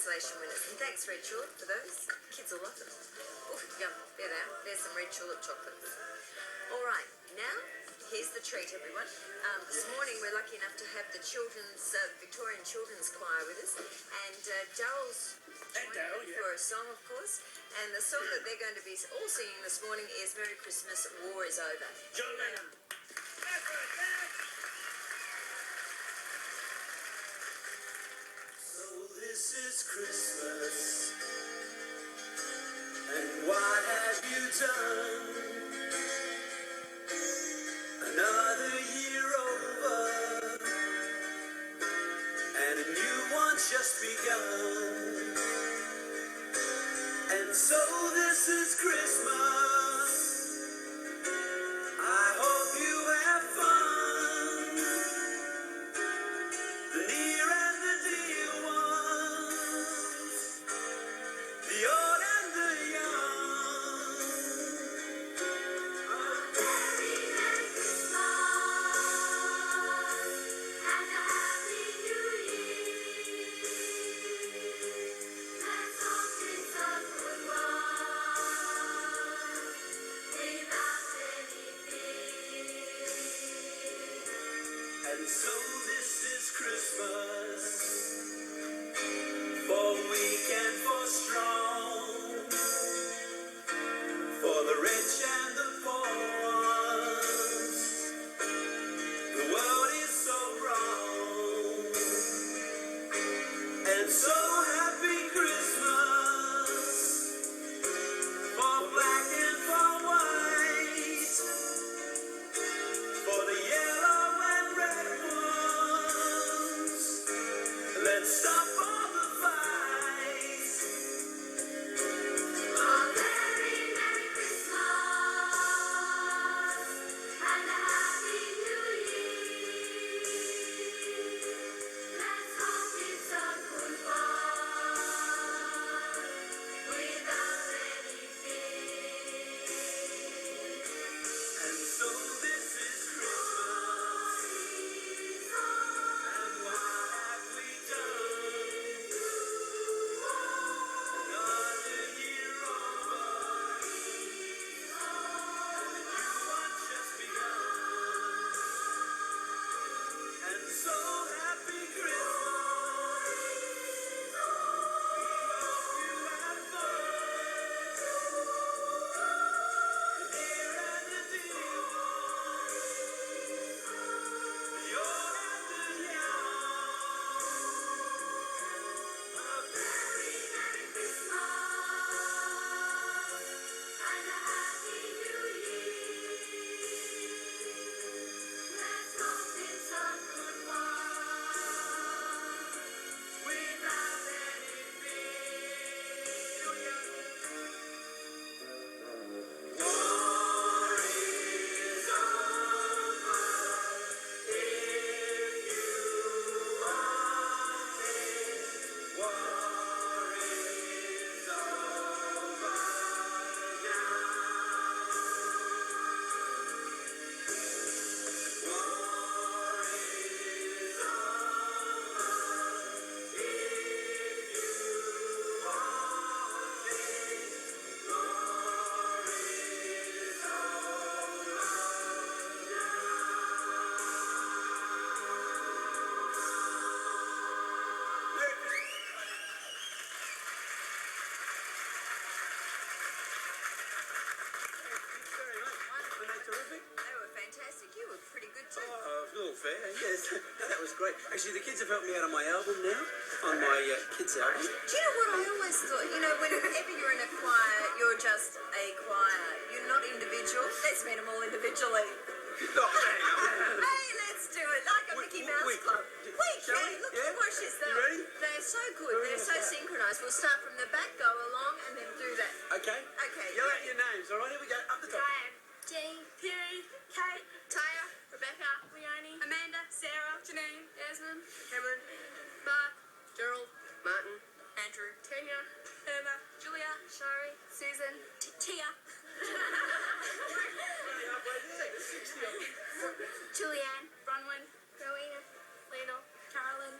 consolation winners. And thanks, Red Tulip, for those. Kids will love them. Oof, yum. There they are. There's some Red Tulip chocolates. All right, now here's the treat, everyone. This morning we're lucky enough to have the Victorian Children's Choir with us, and Daryl's for a song, of course. And the song that they're going to be all singing this morning is "Merry Christmas, War Is Over." John Lennon. So this is Christmas, and what have you done? Another year over, and a new one's just begun. And so this is Christmas. I hope you have fun. The near and the dear ones, the old and the young. Merry Christmas and a Happy New Year. Let's hope it's a good one without any fear. And so this is Christmas, for weak and for strong, for the rich and the poor ones. The world is so wrong, and so happy Christmas, for black and for white, for the yellow and red ones. Let's stop all the fights. A very Merry Christmas and a Happy New Year. Let's hope it's a good one without any fear. And so this is Christmas, and what have we done? Another year over, and a new one's just begun. And so happy Christmas. We hope you have fun. The near and the dear ones, the old and the young. A Very Merry Christmas and a Happy New Year. Let's hope it's a good one without any fear. War is over if you want it. War is over now. War is over if you want it. War is They were fantastic. You were pretty good too. A little fair, yes. That was great. Actually, the kids have helped me out on my album now, on my kids' album. Do you know what I always thought? You know, whenever you're in a choir, you're just a choir. You're not individual. Let's meet them all individually. Oh, Hey, let's do it like a Mickey Mouse Club. We Shall can. we? Look, Yeah? watch this. You ready? They're so good. They're so synchronised. We'll start from the back, go along, and then do that. Okay. Okay. Yell out your names, all right? Here we go. Up the top. Diane, Jane, Piri, Kate, Taya, Rebecca, Leonie, Amanda, Sarah, Janine, Desmond, Cameron, Mark, Gerald, Martin, Andrew, Tanya, Irma, Julia, Shari, Susan, Tia, Julianne, Bronwyn, Rowena, Lena, Carolyn,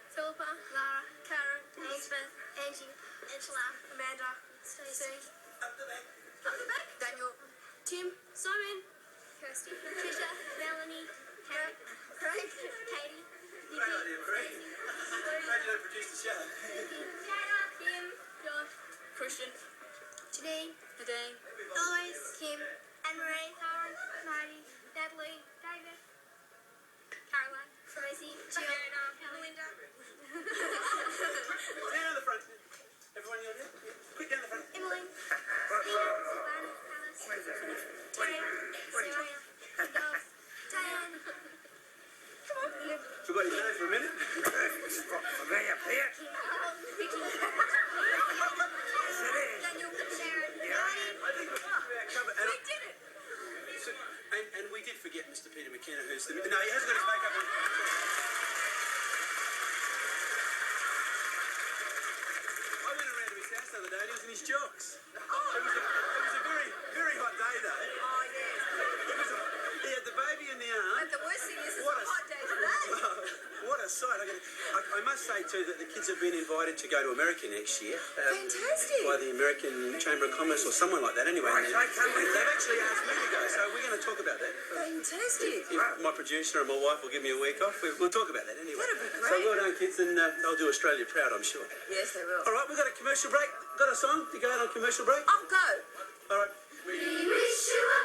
Philippa, Lara, Karen, Elizabeth, Angie, Angela, Amanda, Stacey, Up the back. Daniel, Tim, Simon, Kirsty, Trisha, Melanie, Kate, Craig, Katie, Great idea, Craig. Glad you don't produce the show. Kim, Josh, Christian, Janine, Nadine, Eloise, Kim, Anne-Marie, Karen, Marty, Natalie, David, Caroline, Tracy, Jill, Melinda. Down the front. Everyone, you're here? Quick down the front. Emily, Ian, Savannah, Alice, Terry, Sarah, Dolph, Diane. Forgot his name for a minute. Vicky, Daniel, Sharon, Ryan. I think we're covered. And, We did it! so, and we did forget Mr. Peter McKenna, who's the... No, he hasn't got his makeup on. I went around to his house the other day and he was in his jocks. It was a very, very hot day though. Oh, yes. He had the baby in the arm. But the worst thing is, it's What a a- hot day today. What a sight. I must say too that the kids have been invited to go to America next year. Fantastic. By the American Chamber of Commerce or someone like that anyway. And they've actually asked me to go, so we're going to talk about that. Fantastic. If my producer and my wife will give me a week off, we'll talk about that anyway. That'd be So great. well done, kids, and they'll do Australia proud, I'm sure. Yes, they will. All right, we've got a commercial break. Got a song to go out on commercial break? I'll go. All right. We wish you a